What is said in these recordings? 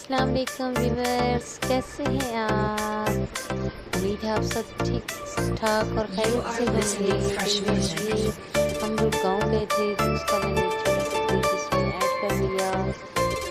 अस्सलाम वालेकुम व्यूअर्स, कैसे हैं आप? उम्मीद है आप सब ठीक ठाक और You खैरियत are से listening होंगे। fresh तो music. ये हम लोग गांव गए थे तो उसका मैंने एक छोटा सा क्लिप इसमें ऐड कर लिया,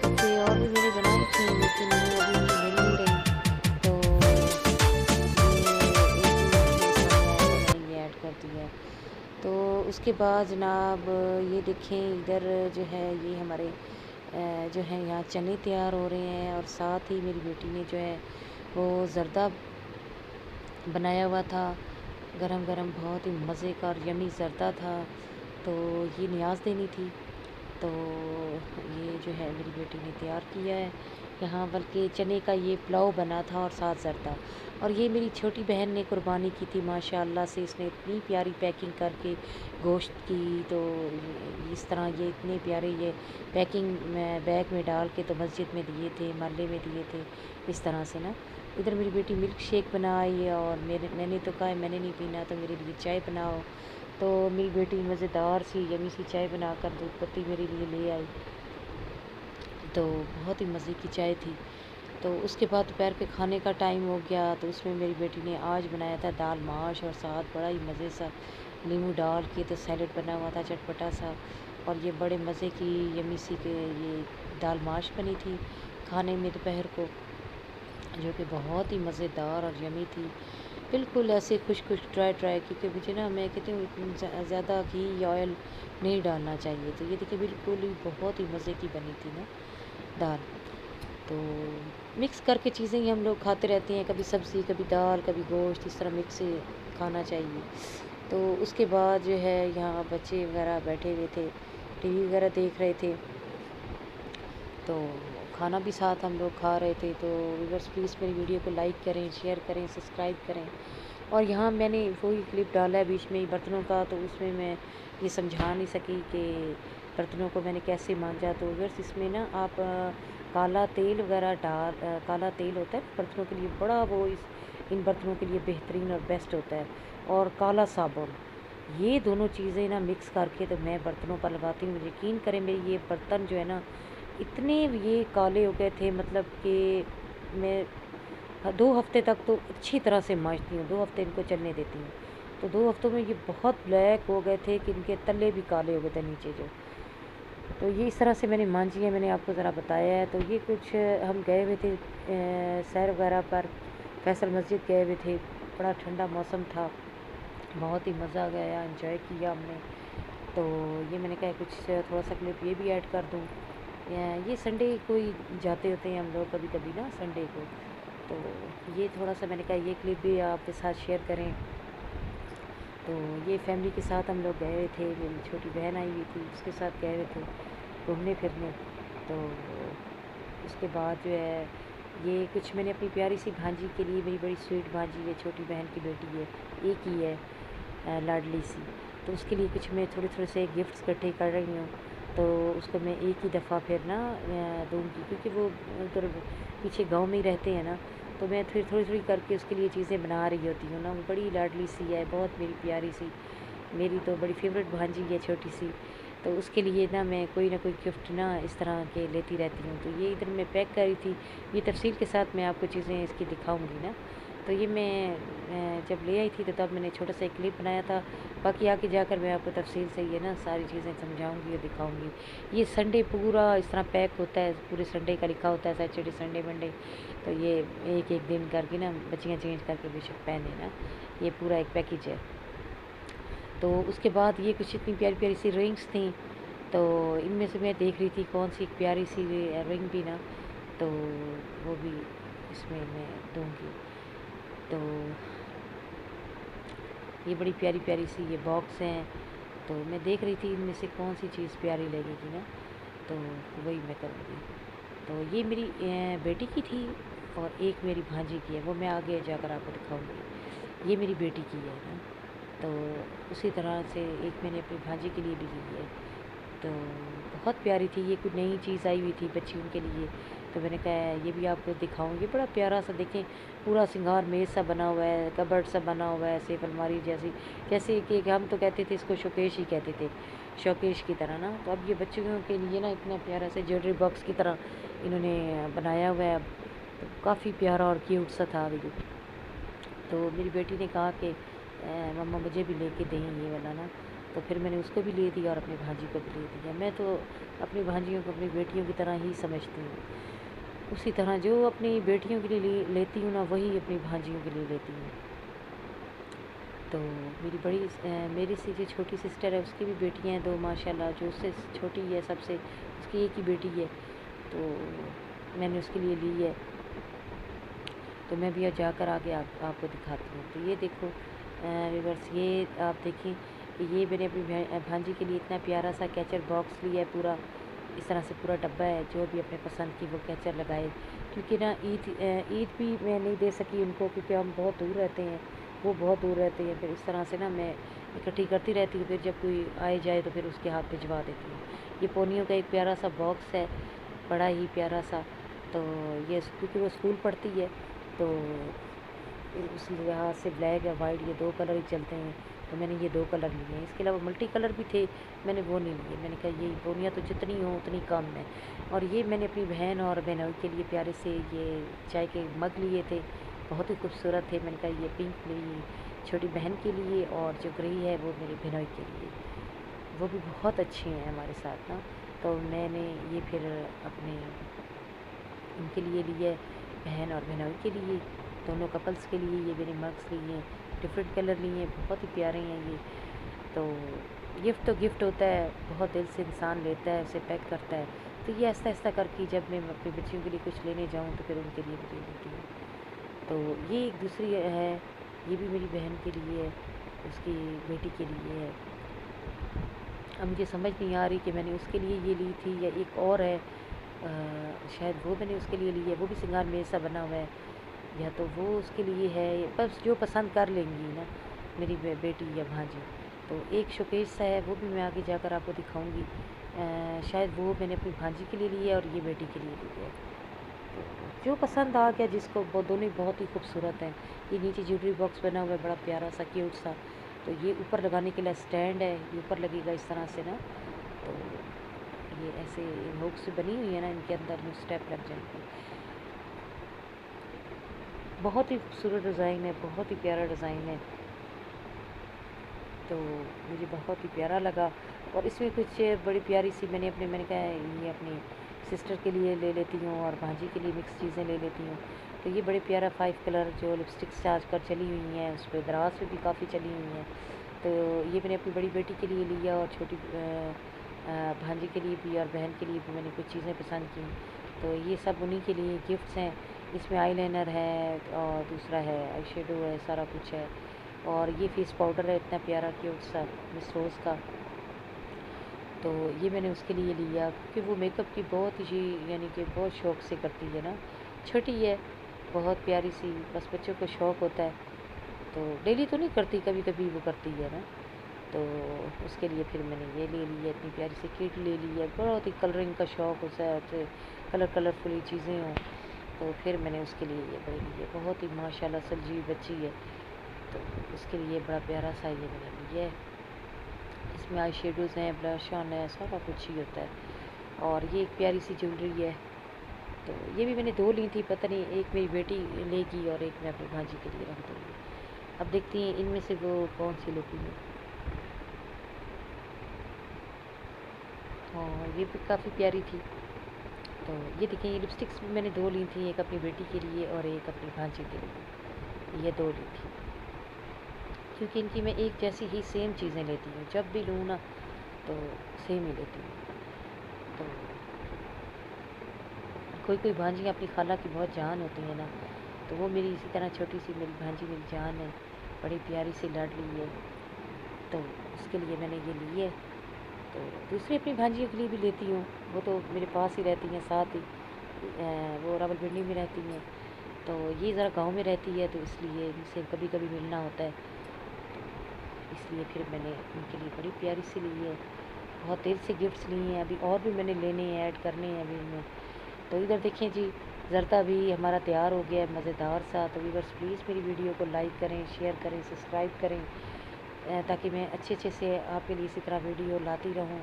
क्योंकि और भी मैंने बनाई थी लेकिन अभी मुझे मिल नहीं रही। तो ये एक ही इसमें समय आया तो मैंने ये ऐड कर दिया। तो उसके बाद जनाब ये देखें, इधर जो है ये हमारे जो है यहाँ चने तैयार हो रहे हैं, और साथ ही मेरी बेटी ने जो है वो ज़र्दा बनाया हुआ था, गरम गरम बहुत ही मज़े का और यमी ज़र्दा था। तो ये नियाज़ देनी थी, तो ये जो है मेरी बेटी ने तैयार किया है यहाँ। बल्कि चने का ये पुलाव बना था और साथ ज़र्दा। और ये मेरी छोटी बहन ने कुर्बानी की थी माशाअल्लाह से, इसने इतनी प्यारी पैकिंग करके गोश्त की। तो इस तरह ये इतने प्यारे ये पैकिंग बैग में डाल के तो मस्जिद में दिए थे, महल्ले में दिए थे इस तरह से ना। इधर मेरी बेटी मिल्क शेक बनाई, और मैंने तो कहा मैंने नहीं पीना तो मेरे लिए चाय बनाओ। तो मेरी बेटी मज़ेदार सी यमी सी चाय बनाकर दूध पत्ती मेरे लिए ले आई, तो बहुत ही मज़े की चाय थी। तो उसके बाद दोपहर के खाने का टाइम हो गया, तो उसमें मेरी बेटी ने आज बनाया था दाल माश, और साथ बड़ा ही मज़े सा नींबू डाल के तो सैलड बना हुआ था चटपटा सा। और ये बड़े मज़े की यमी सी के ये दाल माश बनी थी खाने में दोपहर को, जो कि बहुत ही मज़ेदार और यमी थी। बिल्कुल ऐसे खुश खुश ड्राई ड्राई, क्योंकि मुझे ना मैं कहती हूँ ज़्यादा घी या ऑयल नहीं डालना चाहिए। तो ये देखिए बिल्कुल ही बहुत ही मज़े की बनी थी ना दाल। तो मिक्स करके चीज़ें ही हम लोग खाते रहते हैं, कभी सब्ज़ी कभी दाल कभी गोश्त, इस तरह मिक्स से खाना चाहिए। तो उसके बाद जो है यहाँ बच्चे वगैरह बैठे हुए थे, टीवी वगैरह देख रहे थे, तो खाना भी साथ हम लोग खा रहे थे। तो व्यूअर्स प्लीज़ मेरी वीडियो को लाइक करें, शेयर करें, सब्सक्राइब करें। और यहाँ मैंने वही क्लिप डाला है बीच में ही बर्तनों का, तो उसमें मैं ये समझा नहीं सकी कि बर्तनों को मैंने कैसे मांजा। तो व्यूअर्स इसमें ना आप काला तेल वगैरह काला तेल होता है बर्तनों के लिए, बड़ा वो इन बर्तनों के लिए बेहतरीन और बेस्ट होता है। और काला साबुन, ये दोनों चीज़ें ना मिक्स करके तो मैं बर्तनों पर लगाती हूँ। यकीन करें मेरे ये बर्तन जो है ना इतने ये काले हो गए थे, मतलब कि मैं 2 हफ़्ते तक तो अच्छी तरह से मांजती हूँ, 2 हफ़्ते इनको चलने देती हूँ। तो 2 हफ़्तों में ये बहुत ब्लैक हो गए थे कि इनके तले भी काले हो गए थे नीचे जो। तो ये इस तरह से मैंने मांजी है, मैंने आपको ज़रा बताया है। तो ये कुछ हम गए हुए थे सैर वगैरह पर, फैसल मस्जिद गए हुए थे, बड़ा ठंडा मौसम था, बहुत ही मज़ा आ गया, एंजॉय किया हमने। तो ये मैंने कहा कुछ थोड़ा सा क्लिप ये भी ऐड कर दूँ। ये संडे को ही जाते होते हैं हम लोग कभी कभी ना संडे को, तो ये थोड़ा सा मैंने कहा ये क्लिप भी आपके साथ शेयर करें। तो ये फैमिली के साथ हम लोग गए हुए थे, मेरी छोटी बहन आई हुई थी, उसके साथ गए हुए थे घूमने फिरने। तो उसके बाद जो है ये कुछ मैंने अपनी प्यारी सी भांजी के लिए, मेरी बड़ी स्वीट भांजी है, छोटी बहन की बेटी है, एक ही है लाडली सी, तो उसके लिए कुछ मैं थोड़े थोड़े से गिफ्ट्स इकट्ठे कर रही हूँ। तो उसको मैं एक ही दफ़ा फिर ना दूँगी, क्योंकि वो उधर पीछे गांव में ही रहते हैं ना। तो मैं फिर थोड़ी थोड़ी करके उसके लिए चीज़ें बना रही होती हूँ ना। वो बड़ी लाडली सी है, बहुत मेरी प्यारी सी, मेरी तो बड़ी फेवरेट भांजी है छोटी सी। तो उसके लिए ना मैं कोई ना कोई गिफ्ट ना इस तरह के लेती रहती हूँ। तो ये इधर मैं पैक करी थी, ये तफसील के साथ मैं आपको चीज़ें इसकी दिखाऊँगी ना। तो ये मैं जब ले आई थी तो तब मैंने छोटा सा एक क्लिप बनाया था। बाकी आगे जाकर मैं आपको तफसील से ये ना सारी चीज़ें समझाऊंगी और दिखाऊंगी। ये संडे पूरा इस तरह पैक होता है, पूरे संडे का लिखा होता है, सैटरडे संडे मंडे। तो ये एक एक दिन करके ना बच्चियाँ चेंज करके बेशक पहने ना, ये पूरा एक पैकेज है। तो उसके बाद ये कुछ इतनी प्यारी प्यारी सी रिंग्स थी, तो इनमें से मैं देख रही थी कौन सी एक प्यारी सी रिंग भी ना, तो वो भी इसमें मैं दूँगी। तो ये बड़ी प्यारी प्यारी सी ये बॉक्स हैं, तो मैं देख रही थी इनमें से कौन सी चीज़ प्यारी लगेगी ना, तो वही मैं करूँगी। तो ये मेरी बेटी की थी, और एक मेरी भांजी की है, वो मैं आगे जाकर आपको दिखाऊंगी। ये मेरी बेटी की है ना, तो उसी तरह से एक मैंने अपनी भांजी के लिए भी ली है। तो बहुत प्यारी थी, ये कोई नई चीज़ आई हुई थी बच्चियों के लिए, तो मैंने कहा ये भी आपको दिखाऊंगी। बड़ा प्यारा सा देखें, पूरा सिंगार मेज़ सा बना हुआ है, कबर्ड सा बना हुआ है, सेफ अलमारी जैसी, जैसे कि हम तो कहते थे इसको शोकेश ही कहते थे, शोकेश की तरह ना। तो अब ये बच्चियों के लिए ना इतना प्यारा सा ज्वेलरी बॉक्स की तरह इन्होंने बनाया हुआ है। तो काफ़ी प्यारा और क्यूट सा था वीडियो। तो मेरी बेटी ने कहा कि मम्मा मुझे भी लेके दें ये वाला ना। तो फिर मैंने उसको भी ले दिया और अपनी भांजी को भी ले दिया। मैं तो अपनी भांजियों को अपनी बेटियों की तरह ही समझती हूँ। उसी तरह जो अपनी बेटियों के लिए लेती हूँ ना, वही अपनी भांजियों के लिए लेती हूँ। तो मेरी से जो छोटी सिस्टर है उसकी भी बेटियां हैं 2 माशाल्लाह। जो उससे छोटी है सबसे, उसकी एक ही बेटी है। तो मैंने उसके लिए ली है। तो मैं भी जाकर आगे आपको दिखाती हूँ। तो ये देखो व्यूअर्स, ये आप देखें कि ये मैंने अपनी भांजी के लिए इतना प्यारा सा कैचर बॉक्स लिया है पूरा। इस तरह से पूरा डब्बा है, जो भी अपने पसंद की वो कैचर लगाए। क्योंकि ना ईद भी मैं नहीं दे सकी उनको, क्योंकि हम बहुत दूर रहते हैं, वो बहुत दूर रहते हैं। फिर इस तरह से ना मैं इकट्ठी करती रहती हूँ, फिर जब कोई आए जाए तो फिर उसके हाथ भिजवा देती हूँ। ये पोनियों का एक प्यारा सा बॉक्स है, बड़ा ही प्यारा सा। तो ये क्योंकि वो स्कूल पढ़ती है, तो उस लिहाज से ब्लैक या वाइट ये 2 कलर ही चलते हैं। तो मैंने ये 2 कलर लिए हैं। इसके अलावा मल्टी कलर भी थे, मैंने वो नहीं लिए। मैंने कहा ये पोनियाँ तो जितनी हों उतनी कम है। और ये मैंने अपनी बहन और बहनोई के लिए प्यारे से ये चाय के मग लिए थे, बहुत ही खूबसूरत थे। मैंने कहा ये पिंक मेरी छोटी बहन के लिए और जो ग्रे है वो मेरी बहनोई के लिए, वो भी बहुत अच्छे हैं हमारे साथ ना। तो मैंने ये फिर अपने इनके लिए लिए, बहन और बहनोई के लिए, दोनों कपल्स के लिए ये मैंने मग्स लिए हैं। डिफरेंट कलर लिए हैं, बहुत ही प्यारे हैं ये। तो गिफ्ट तो गिफ्ट होता है, बहुत दिल से इंसान लेता है, उसे पैक करता है। तो ये ऐसा ऐसा करके जब मैं अपनी बच्चियों के लिए कुछ लेने जाऊँ तो फिर उनके लिए भी ले लेती हूँ। तो ये एक दूसरी है, ये भी मेरी बहन के लिए है, उसकी बेटी के लिए है। अब मुझे समझ नहीं आ रही कि मैंने उसके लिए ये ली थी या एक और है, शायद वो मैंने उसके लिए ली है। वो भी सिंगार मेज सा बना हुआ है, या तो वो उसके लिए है। बस जो पसंद कर लेंगी ना मेरी बेटी या भांजी। तो एक शोकेस सा है, वो भी मैं आगे जाकर आपको दिखाऊंगी। शायद वो मैंने अपनी भांजी के लिए ली है और ये बेटी के लिए ली है। तो जो पसंद आ गया जिसको, वो दोनों ही बहुत ही खूबसूरत हैं। ये नीचे ज्वेलरी बॉक्स बना हुआ है, बड़ा प्यारा सा क्यूट सा। तो ये ऊपर लगाने के लिए स्टैंड है, ये ऊपर लगेगा इस तरह से ना। तो ये ऐसे हुक से बनी हुई है ना, इनके अंदर में स्टेप लग जाएंगे। बहुत ही खूबसूरत डिज़ाइन है, बहुत ही प्यारा डिज़ाइन है। तो मुझे बहुत ही प्यारा लगा। और इसमें कुछ बड़ी प्यारी सी मैंने कहा ये अपनी सिस्टर के लिए ले लेती हूँ और भांजी के लिए मिक्स चीज़ें ले लेती हूँ। तो ये बड़े प्यारा 5 कलर जो लिपस्टिक्स आजकल चली हुई हैं, उस पर दराज पे भी काफ़ी चली हुई हैं। तो ये मैंने अपनी बड़ी बेटी के लिए लिया और छोटी भांजी के लिए भी और बहन के लिए भी मैंने कुछ चीज़ें पसंद की। तो ये सब उन्हीं के लिए गिफ्ट्स हैं। इसमें आईलाइनर है और दूसरा है आई शेडो है, सारा कुछ है। और ये फेस पाउडर है इतना प्यारा क्यूट सा मिस रोज़ का। तो ये मैंने उसके लिए लिया, क्योंकि वो मेकअप की बहुत ही यानी कि बहुत शौक़ से करती है ना। छोटी है, बहुत प्यारी सी, बस बच्चों को शौक़ होता है। तो डेली तो नहीं करती, कभी कभी वो करती है ना। तो उसके लिए फिर मैंने ये ले लिया, इतनी प्यारी सी किट ले ली है। बहुत ही कलरिंग का शौक़ होता है, तो कलरफुल चीज़ें हों। तो फिर मैंने उसके लिए ये बड़ी ली है, बहुत ही माशाल्लाह सलजी बच्ची है। तो उसके लिए बड़ा प्यारा सा ये मैंने लिया है। इसमें आई शेडोज़ हैं, ब्लश ऑन है, सारा कुछ ही होता है। और ये एक प्यारी सी ज्वेलरी है। तो ये भी मैंने 2 ली थी, पता नहीं एक मेरी बेटी लेगी और एक मैं अपनी भांजी के लिए रख दूँगी। अब देखती हैं इनमें से वो कौन सी लेती है। और ये भी काफ़ी प्यारी थी। तो ये देखिए, ये लिपस्टिक्स भी मैंने 2 ली थी, एक अपनी बेटी के लिए और एक अपनी भांजी के लिए। ये 2 ली थी, क्योंकि इनकी मैं एक जैसी ही सेम चीज़ें लेती हूँ। जब भी लूँ ना तो सेम ही लेती हूँ। तो कोई कोई भांजियाँ अपनी खाला की बहुत जान होती है ना, तो वो मेरी इसी तरह छोटी सी मेरी भांजी मेरी जान है, बड़ी प्यारी सी लाडली है। तो उसके लिए मैंने ये ली है। तो दूसरी अपनी भांजियों के लिए भी लेती हूँ, वो तो मेरे पास ही रहती हैं, साथ ही वो रावलपिंडी में रहती हैं। तो ये ज़रा गांव में रहती है, तो इसलिए इनसे कभी कभी मिलना होता है। तो इसलिए फिर मैंने उनके लिए बड़ी प्यारी सी ली है। बहुत देर से गिफ्ट्स लिए हैं, अभी और भी मैंने लेने हैं, ऐड करने हैं अभी इनमें। तो इधर देखें जी, ज़रदा भी हमारा तैयार हो गया है मज़ेदार सा। तो व्यूअर्स प्लीज़ मेरी वीडियो को लाइक करें, शेयर करें, सब्सक्राइब करें, ताकि मैं अच्छे अच्छे से आपके लिए इसी तरह वीडियो लाती रहूं।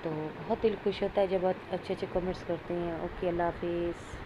तो बहुत दिल खुश होता है जब आप अच्छे अच्छे कमेंट्स करते हैं। ओके, अल्लाह हाफिज़।